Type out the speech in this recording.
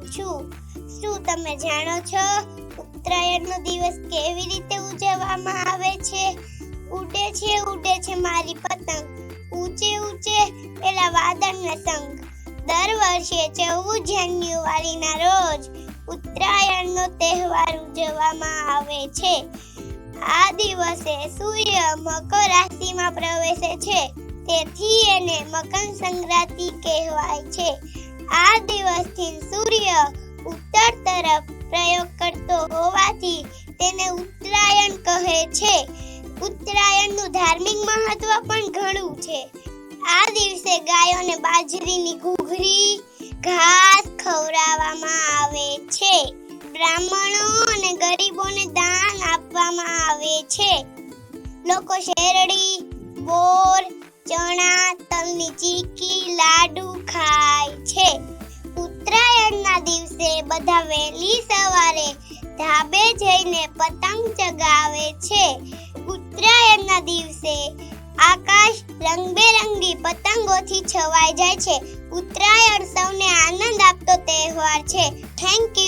છું। શું તમે જાણો છો ઉત્તરાયણનો દિવસ કેવી રીતે ઉજવવામાં આવે છે? ઉડે છે મારી પતંગ, ઊંચે ઊંચે પેલા વાદળના સંગ। દર વર્ષે 14 જાન્યુઆરીના રોજ ઉત્તરાયણનો તહેવાર ઉજવવામાં આવે છે। આ દિવસે સૂર્ય મકર રાશિમાં પ્રવેશે છે, તેથી એને મકર સંક્રાંતિ કહેવાય છે। આ દિવસથી સૂર્ય ઉત્તર તરફ પ્રયોગ કરતો હોવાથી તેને ઉત્તરાયણ કહે છે। ઉત્તરાયણનું ધાર્મિક મહત્વ પણ ઘણું છે। આ દિવસે ગાયોને બાજરીની ઘૂઘરી, ઘાસ ખવડાવવામાં આવે છે। બ્રાહ્મણો અને ગરીબોને દાન આપવામાં આવે છે। લોકો શેરડી, બોર, ચણા, તલની ચીકી, લાડુ ખાય છે। ઉત્તરાયણના દિવસે બધા વહેલી સવારે ધાબે જઈને પતંગ ચગાવે છે। ઉત્તરાયણના દિવસે આકાશ રંગબેરંગી પતંગોથી છવાઈ જાય છે। ઉત્તરાયણ સૌને આનંદ આપતો તહેવાર છે। Thank you.